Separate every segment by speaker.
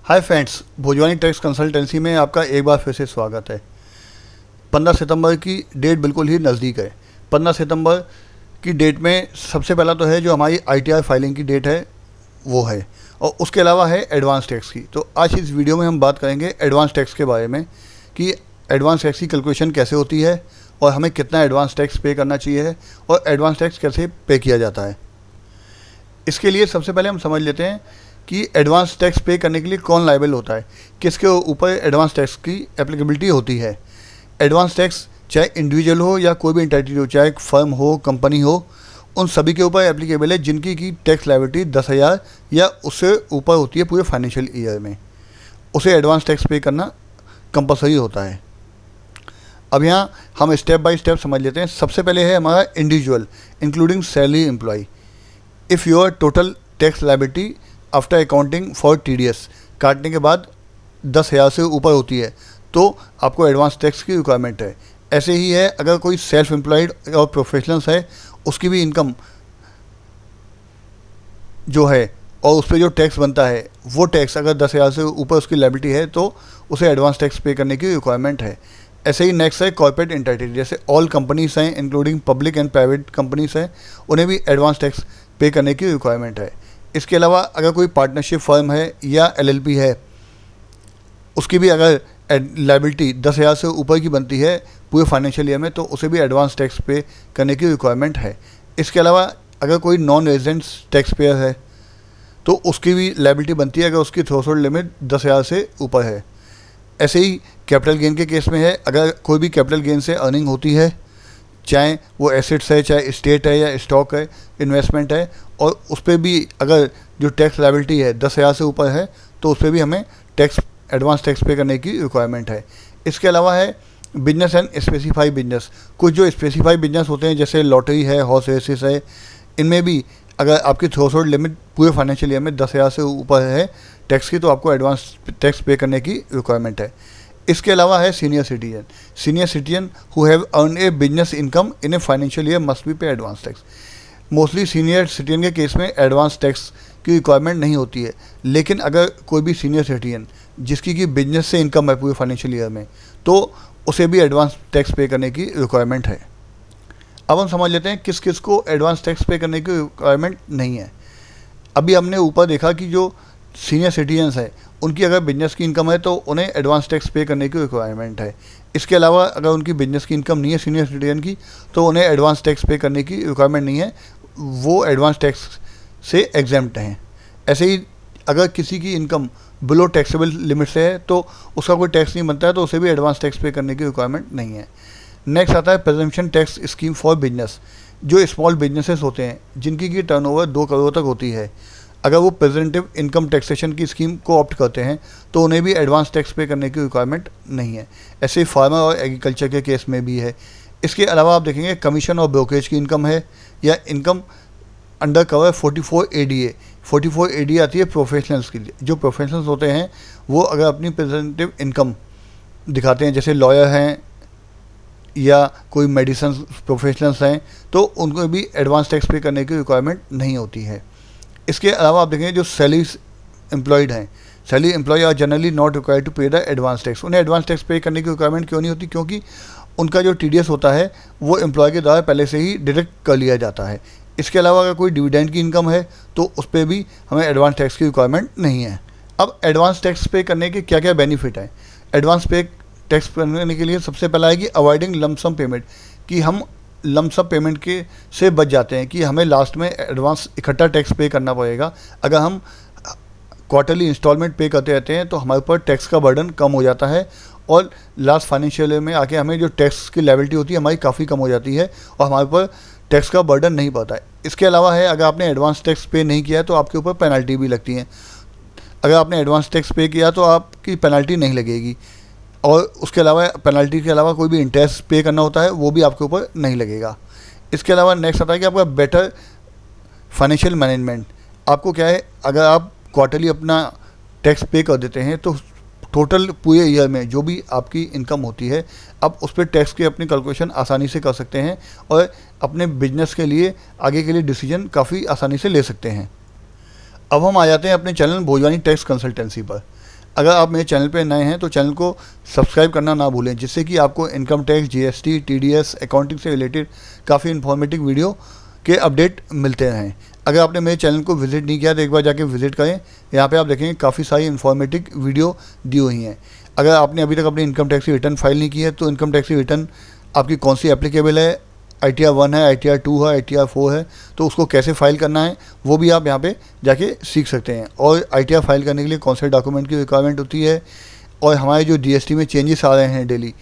Speaker 1: Hi friends, Bhojwani tax consultancy में आपका एक बार फिर से स्वागत है। 15 सितंबर की डेट बिल्कुल ही नज़दीक है। 15 सितंबर की डेट में सबसे पहला तो है जो हमारी ITR फाइलिंग की डेट है वो है, और उसके अलावा है एडवांस टैक्स की। तो आज इस वीडियो में हम बात करेंगे एडवांस टैक्स के बारे में कि एडवांस टैक्स की कैलकुलेशन कैसे होती है और हमें कितना एडवांस टैक्स पे करना चाहिए है और एडवांस टैक्स कैसे पे किया जाता है। इसके लिए सबसे पहले हम समझ लेते हैं कि एडवांस टैक्स पे करने के लिए कौन लायबल होता है, किसके ऊपर एडवांस टैक्स की एप्लीकेबिलिटी होती है। एडवांस टैक्स चाहे इंडिविजुअल हो या कोई भी एंटिटी हो, चाहे फर्म हो, कंपनी हो, उन सभी के ऊपर एप्लीकेबल है जिनकी की टैक्स लायबिलिटी 10,000 या उससे ऊपर होती है पूरे फाइनेंशियल ईयर में। उसे एडवांस टैक्स पे करना कंपलसरी होता है। अब यहाँ हम स्टेप बाय स्टेप समझ लेते हैं। सबसे पहले है हमारा individual including salary employ. If your total tax liability after accounting for TDS काटने के बाद 10,000 से ऊपर होती है तो आपको एडवांस टैक्स की रिक्वायरमेंट है। ऐसे ही है अगर कोई सेल्फ एम्प्लॉयड और प्रोफेशनल्स है, उसकी भी इनकम जो है और उस पर जो टैक्स बनता है वो टैक्स अगर 10,000 से ऊपर उसकी लायबिलिटी है तो उसे एडवांस टैक्स पे करने की रिक्वायरमेंट है। ऐसे ही नेक्स्ट है कॉर्पोरेट एंटिटी, जैसे ऑल कंपनीज हैं including public and private companies हैं, उन्हें भी एडवांस टैक्स पे करने की रिक्वायरमेंट है। इसके अलावा अगर कोई पार्टनरशिप फर्म है या LLP है, उसकी भी अगर लायबिलिटी 10,000 से ऊपर की बनती है पूरे फाइनेंशियल ईयर में तो उसे भी एडवांस टैक्स पे करने की रिक्वायरमेंट है। इसके अलावा अगर कोई नॉन रेजिडेंट्स टैक्स पेयर है तो उसकी भी लायबिलिटी बनती है अगर उसकी थ्रेशोल्ड लिमिट 10,000 से ऊपर है। ऐसे ही कैपिटल गेन के केस में है, अगर कोई भी कैपिटल गेन से अर्निंग होती है, चाहे वो एसेट्स है, चाहे स्टेट है या स्टॉक है, इन्वेस्टमेंट है, और उस पर भी अगर जो टैक्स लायबिलिटी है 10,000 से ऊपर है तो उस पर भी हमें टैक्स एडवांस टैक्स पे करने की रिक्वायरमेंट है। इसके अलावा है बिजनेस एंड स्पेसिफाई बिजनेस। कुछ जो स्पेसिफाई बिजनेस होते हैं जैसे लॉटरी है, हॉर्स रेसेस है, इनमें भी अगर आपकी थ्रेशोल्ड लिमिट पूरे फाइनेंशियल ईयर में 10,000 से ऊपर है टैक्स की तो आपको एडवांस टैक्स पे करने की रिक्वायरमेंट है। इसके अलावा है senior citizen. Senior citizen who have earn a business income in a financial year must be pay advance tax. Mostly senior citizen के केस में एडवांस टैक्स की रिक्वायरमेंट नहीं होती है, लेकिन अगर कोई भी सीनियर सिटीजन जिसकी की बिजनेस से इनकम है पूरे फाइनेंशियल ईयर में तो उसे भी एडवांस टैक्स पे करने की रिक्वायरमेंट है। अब हम समझ लेते हैं किस किस को एडवांस टैक्स पे करने की रिक्वायरमेंट नहीं है। अभी हमने ऊपर देखा कि जो सीनियर सिटीजन्स हैं उनकी अगर बिजनेस की इनकम है तो उन्हें एडवांस टैक्स पे करने की रिक्वायरमेंट है। इसके अलावा अगर उनकी बिजनेस की इनकम नहीं है सीनियर सिटीजन की तो उन्हें एडवांस टैक्स पे करने की रिक्वायरमेंट नहीं है, वो एडवांस टैक्स से एग्जेम्प्ट हैं। ऐसे ही अगर किसी की इनकम बिलो टैक्सेबल लिमिट से है तो उसका कोई टैक्स नहीं बनता है तो उसे भी एडवांस टैक्स पे करने की रिक्वायरमेंट नहीं है। नेक्स्ट आता है प्रेजम्पशन टैक्स स्कीम फॉर बिजनेस। जो स्मॉल बिजनेसेस होते हैं जिनकी की टर्नओवर 2 करोड़ तक होती है, अगर वो प्रेजेंटिव इनकम टैक्सेशन की स्कीम को ऑप्ट करते हैं तो उन्हें भी एडवांस टैक्स पे करने की रिक्वायरमेंट नहीं है। ऐसे ही फार्मर और एग्रीकल्चर के केस में भी है। इसके अलावा आप देखेंगे कमीशन और ब्रोकरेज की इनकम है या income under cover 44 ADA। 44 ADA आती है प्रोफेशनल्स के लिए। जो प्रोफेशनल्स होते हैं वो अगर अपनी प्रेजेंटिव इनकम दिखाते हैं, जैसे लॉयर हैं या कोई मेडिसिन प्रोफेशनल्स हैं, तो उनको भी एडवांस टैक्स पे करने की रिक्वायरमेंट नहीं होती है। इसके अलावा आप देखेंगे जो सैलरी एम्प्लॉयड हैं, salary employ are generally not required to pay the advance tax. उन्हें एडवांस टैक्स पे करने की रिक्वायरमेंट क्यों नहीं होती? क्योंकि उनका जो TDS होता है वो एम्प्लॉय के द्वारा पहले से ही डिडक्ट कर लिया जाता है। इसके अलावा अगर कोई डिविडेंड की इनकम है तो उस पर भी हमें एडवांस टैक्स की रिक्वायरमेंट नहीं है। अब एडवांस टैक्स पे करने के क्या क्या बेनिफिट हैं? एडवांस पे टैक्स करने के लिए सबसे पहला है कि अवॉइडिंग लमसम पेमेंट, कि हम लमसम पेमेंट के से बच जाते हैं कि हमें लास्ट में एडवांस इकट्ठा टैक्स पे करना पड़ेगा। अगर हम क्वार्टरली इंस्टॉलमेंट पे करते रहते हैं तो हमारे ऊपर टैक्स का बर्डन कम हो जाता है और लास्ट फाइनेंशियल ईयर में आके हमें जो टैक्स की लायबिलिटी होती है हमारी काफ़ी कम हो जाती है और हमारे ऊपर टैक्स का बर्डन नहीं पड़ता है। इसके अलावा है अगर आपने एडवांस टैक्स पे नहीं किया है तो आपके ऊपर पेनल्टी भी लगती है। अगर आपने एडवांस टैक्स पे किया तो आपकी पेनल्टी नहीं लगेगी, और उसके अलावा पेनल्टी के अलावा कोई भी इंटरेस्ट पे करना होता है वो भी आपके ऊपर नहीं लगेगा। इसके अलावा नेक्स्ट आता है कि आपका बेटर फाइनेंशियल मैनेजमेंट। आपको क्या है, अगर आप क्वार्टरली अपना टैक्स पे कर देते हैं तो टोटल पूरे ईयर में जो भी आपकी इनकम होती है आप उस पर टैक्स की अपनी कैलकुलेशन आसानी से कर सकते हैं और अपने बिजनेस के लिए आगे के लिए डिसीजन काफ़ी आसानी से ले सकते हैं। अब हम आ जाते हैं अपने चैनल भोजवानी टैक्स कंसल्टेंसी पर। अगर आप मेरे चैनल पे नए हैं तो चैनल को सब्सक्राइब करना ना भूलें, जिससे कि आपको income tax, GST, TDS, accounting से रिलेटेड काफ़ी इन्फॉर्मेटिव वीडियो के अपडेट मिलते रहें। अगर आपने मेरे चैनल को विज़िट नहीं किया तो एक बार जाके विज़िट करें। यहाँ पे आप देखेंगे काफ़ी सारी इन्फॉर्मेटिव वीडियो दी हुई हैं। अगर आपने अभी तक अपनी इनकम टैक्स की रिटर्न फाइल नहीं की है तो इनकम टैक्स की रिटर्न आपकी कौन सी एप्लीकेबल है, ITR 1 है, ITR 2 है, ITR 4 है, तो उसको कैसे फाइल करना है वो भी आप यहाँ पे जाके सीख सकते हैं। और ITR फाइल करने के लिए कौन से डॉक्यूमेंट की रिक्वायरमेंट होती है, और हमारे जो GST में चेंजेस आ रहे हैं डेली,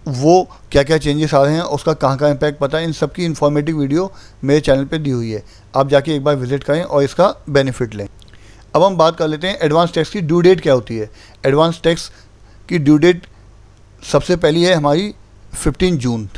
Speaker 1: वो क्या क्या चेंजेस आ रहे हैं, उसका कहाँ कहाँ इम्पैक्ट पता है, इन सब की इन्फॉर्मेटिव वीडियो मेरे चैनल पे दी हुई है। आप जाके एक बार विजिट करें और इसका बेनिफिट लें। अब हम बात कर लेते हैं एडवांस टैक्स की ड्यू डेट क्या होती है। एडवांस टैक्स की ड्यू डेट सबसे पहली है हमारी 15 जून।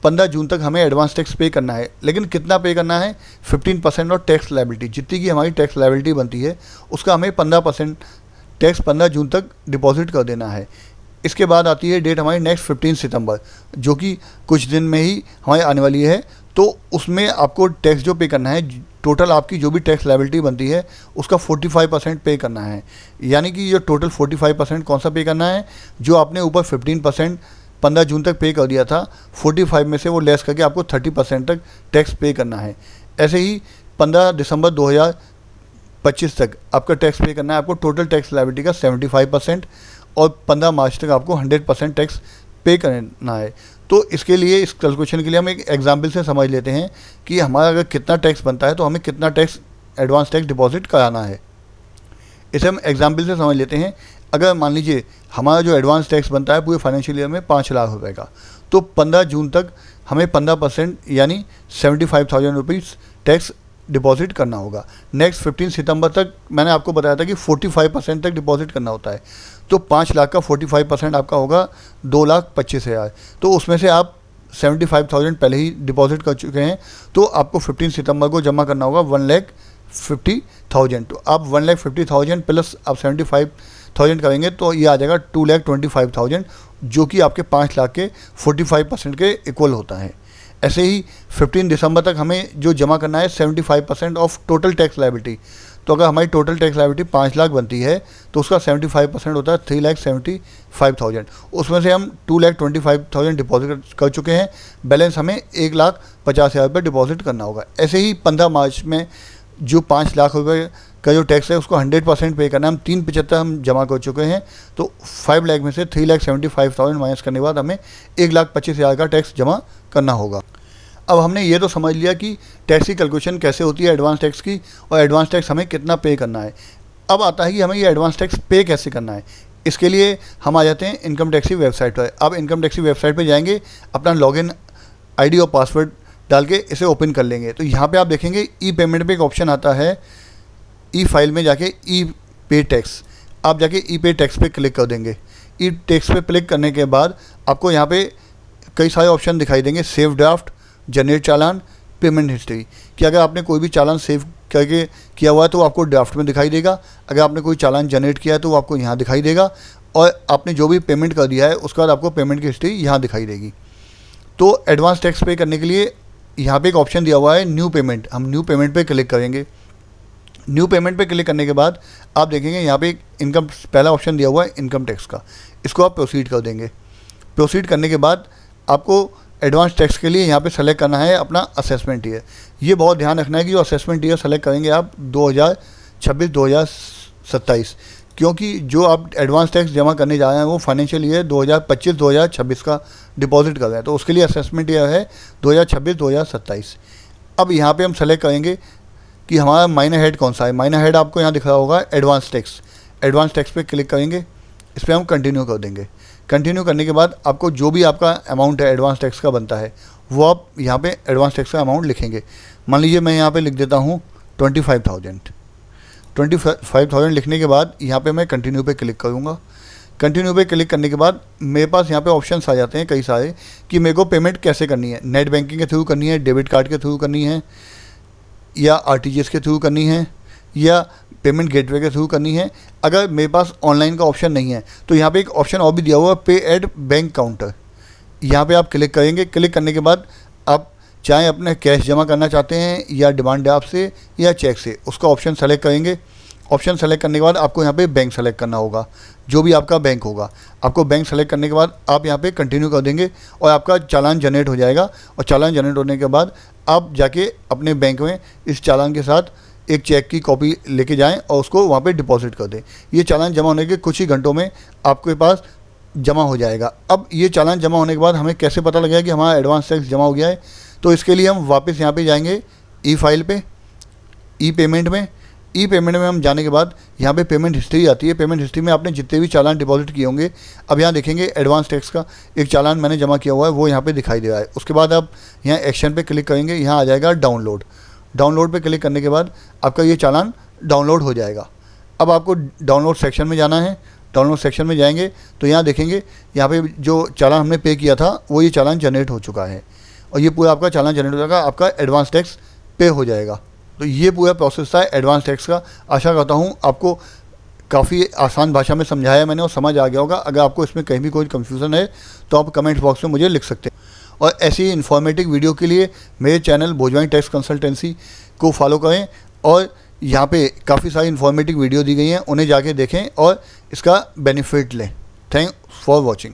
Speaker 1: 15 जून तक हमें एडवांस टैक्स पे करना है, लेकिन कितना पे करना है? 15% और टैक्स लायबिलिटी, जितनी की हमारी टैक्स लायबिलिटी बनती है उसका हमें 15% टैक्स 15 जून तक डिपॉजिट कर देना है। इसके बाद आती है डेट हमारी नेक्स्ट 15 सितंबर, जो कि कुछ दिन में ही हमारी आने वाली है। तो उसमें आपको टैक्स जो पे करना है, टोटल आपकी जो भी टैक्स लायबिलिटी बनती है उसका 45% पे करना है। यानी कि ये टोटल 45% कौन सा पे करना है? जो आपने ऊपर 15% 15 जून तक पे कर दिया था, 45 में से वो लेस करके आपको 30% तक टैक्स पे करना है। ऐसे ही 15 दिसंबर 2025 तक आपका टैक्स पे करना है आपको टोटल टैक्स लायबिलिटी का 75%, और 15 मार्च तक आपको 100% टैक्स पे करना है। तो इसके लिए, इस कैलकुलेशन के लिए हम एक एग्जाम्पल से समझ लेते हैं कि हमारा अगर कितना टैक्स बनता है तो हमें कितना टैक्स एडवांस टैक्स डिपॉजिट कराना है। इसे हम एग्जाम्पल से समझ लेते हैं। अगर मान लीजिए हमारा जो एडवांस टैक्स बनता है पूरे फाइनेंशियल ईयर में 5 लाख रुपए का, तो 15 जून तक हमें 15% यानी 75,000 रुपीज़ टैक्स डिपॉजिट करना होगा। नेक्स्ट 15 सितंबर तक मैंने आपको बताया था कि 45% तक डिपॉजिट करना होता है। तो 5 लाख का 45% आपका होगा 2,25,000। तो उसमें से आप 75,000 पहले ही डिपॉजिट कर चुके हैं, तो आपको 15 सितंबर को जमा करना होगा 1,50,000। तो आप 1,50,000 प्लस आप 75,000 करेंगे तो ये आ जाएगा 2,25,000, जो कि आपके 5 लाख के 45% के इक्वल होता है। ऐसे ही 15 दिसंबर तक हमें जो जमा करना है 75% ऑफ टोटल टैक्स लायबिलिटी। तो अगर हमारी टोटल टैक्स लायबिलिटी 5 लाख बनती है तो उसका 75% होता है 3,75,000। उसमें से हम 2,25,000 डिपॉजिट कर चुके हैं, बैलेंस हमें 1,50,000 रुपये डिपॉजिट करना होगा। ऐसे ही 15 मार्च में जो 5 लाख रुपये का जो टैक्स है उसको 100% पे करना है। हम 3,75,000 हम जमा कर चुके हैं, तो 5 लाख में से 3,75,000 माइनस करने के बाद हमें 1,25,000 का टैक्स जमा करना होगा। अब हमने ये तो समझ लिया कि टैक्स की कैलकुलेशन कैसे होती है एडवांस टैक्स की, और एडवांस टैक्स हमें कितना पे करना है। अब आता है कि हमें ये एडवांस टैक्स पे कैसे करना है। इसके लिए हम आ जाते हैं इनकम टैक्स की वेबसाइट पर। अब इनकम टैक्स की वेबसाइट पर जाएंगे, अपना लॉगिन ID और पासवर्ड डाल के इसे ओपन कर लेंगे। तो यहाँ पर आप देखेंगे ई पेमेंट पर एक ऑप्शन आता है, ई फाइल में जाके ई पे टैक्स, आप जाके ई पे टैक्स पे क्लिक कर देंगे। ई टैक्स पे क्लिक करने के बाद आपको यहाँ पे कई सारे ऑप्शन दिखाई देंगे, सेव ड्राफ्ट, जनरेट चालान, पेमेंट हिस्ट्री। कि अगर आपने कोई भी चालान सेव करके किया हुआ है तो आपको ड्राफ्ट में दिखाई देगा, अगर आपने कोई चालान जनरेट किया है तो वो आपको यहाँ दिखाई देगा, और आपने जो भी पेमेंट कर दिया है उसके बाद आपको पेमेंट की हिस्ट्री यहाँ दिखाई देगी। तो एडवांस टैक्स पे करने के लिए यहाँ पर एक ऑप्शन दिया हुआ है न्यू पेमेंट। हम न्यू पेमेंट पर क्लिक करेंगे। न्यू पेमेंट पे क्लिक करने के बाद आप देखेंगे यहाँ पे इनकम, पहला ऑप्शन दिया हुआ है इनकम टैक्स का, इसको आप प्रोसीड कर देंगे। प्रोसीड करने के बाद आपको एडवांस टैक्स के लिए यहाँ पे सेलेक्ट करना है अपना असेसमेंट ईयर। ये बहुत ध्यान रखना है कि जो असेसमेंट ईयर सेलेक्ट करेंगे आप 2026-2027, क्योंकि जो आप एडवांस टैक्स जमा करने जा रहे हैं वो फाइनेंशियल ईयर 2025-2026 का डिपॉजिट कर रहे हैं, तो उसके लिए असेसमेंट ईयर है 2026-2027। अब यहाँ पर हम सेलेक्ट करेंगे कि हमारा माइनर हेड कौन सा है। माइनर हेड आपको यहाँ दिख रहा होगा एडवांस टैक्स। एडवांस टैक्स पे क्लिक करेंगे, इस पर हम कंटिन्यू कर देंगे। कंटिन्यू करने के बाद आपको जो भी आपका अमाउंट है एडवांस टैक्स का बनता है वो आप यहाँ पे एडवांस टैक्स का अमाउंट लिखेंगे। मान लीजिए मैं यहाँ पे लिख देता हूँ 25,000 लिखने के बाद यहाँ पे मैं कंटिन्यू पे क्लिक करूँगा। कंटिन्यू पे क्लिक करने के बाद मेरे पास यहाँ पे ऑप्शंस आ जाते हैं कई सारे कि मेरे को पेमेंट कैसे करनी है, नेट बैंकिंग के थ्रू करनी है, डेबिट कार्ड के थ्रू करनी है, या RTGS के थ्रू करनी है, या पेमेंट गेटवे के थ्रू करनी है। अगर मेरे पास ऑनलाइन का ऑप्शन नहीं है तो यहाँ पे एक ऑप्शन और भी दिया हुआ है पे एट बैंक काउंटर। यहाँ पे आप क्लिक करेंगे। क्लिक करने के बाद आप चाहे अपने कैश जमा करना चाहते हैं या डिमांड ड्राफ्ट से या चेक से, उसका ऑप्शन सेलेक्ट करेंगे। ऑप्शन सेलेक्ट करने के बाद आपको यहाँ पे बैंक सेलेक्ट करना होगा, जो भी आपका बैंक होगा। आपको बैंक सेलेक्ट करने के बाद आप यहाँ पे कंटिन्यू कर देंगे और आपका चालान जनरेट हो जाएगा। और चालान जनरेट होने के बाद आप जाके अपने बैंक में इस चालान के साथ एक चेक की कॉपी लेके जाएं और उसको वहाँ पे डिपॉजिट कर दें। ये चालान जमा होने के कुछ ही घंटों में आपके पास जमा हो जाएगा। अब ये चालान जमा होने के बाद हमें कैसे पता लगेगा कि हमारा एडवांस टैक्स जमा हो गया है? तो इसके लिए हम वापस यहाँ पे जाएंगे ई फाइल पे, ई पेमेंट में। ई पेमेंट में हम जाने के बाद यहाँ पे पेमेंट हिस्ट्री आती है। पेमेंट हिस्ट्री में आपने जितने भी चालान डिपॉजिट किए होंगे, अब यहाँ देखेंगे एडवांस टैक्स का एक चालान मैंने जमा किया हुआ है, वो यहाँ पे दिखाई दे रहा है। उसके बाद आप यहाँ एक्शन पे क्लिक करेंगे, यहाँ आ जाएगा डाउनलोड। डाउनलोड पे क्लिक करने के बाद आपका ये चालान डाउनलोड हो जाएगा। अब आपको डाउनलोड सेक्शन में जाना है। डाउनलोड सेक्शन में जाएंगे तो यहाँ देखेंगे, यहाँ पे जो चालान हमने पे किया था वो ये चालान जनरेट हो चुका है और ये पूरा आपका चालान जनरेट हो जाएगा, आपका एडवांस टैक्स पे हो जाएगा। तो ये पूरा प्रोसेस था एडवांस टैक्स का। आशा करता हूँ आपको काफ़ी आसान भाषा में समझाया मैंने और समझ आ गया होगा। अगर आपको इसमें कहीं भी कोई कन्फ्यूज़न है तो आप कमेंट बॉक्स में मुझे लिख सकते हैं। और ऐसी ही इन्फॉर्मेटिव वीडियो के लिए मेरे चैनल भोजवानी टैक्स कंसल्टेंसी को फॉलो करें और यहाँ पे काफ़ी सारी इन्फॉर्मेटिव वीडियो दी गई हैं, उन्हें जाके देखें और इसका बेनिफिट लें। Thank for watching.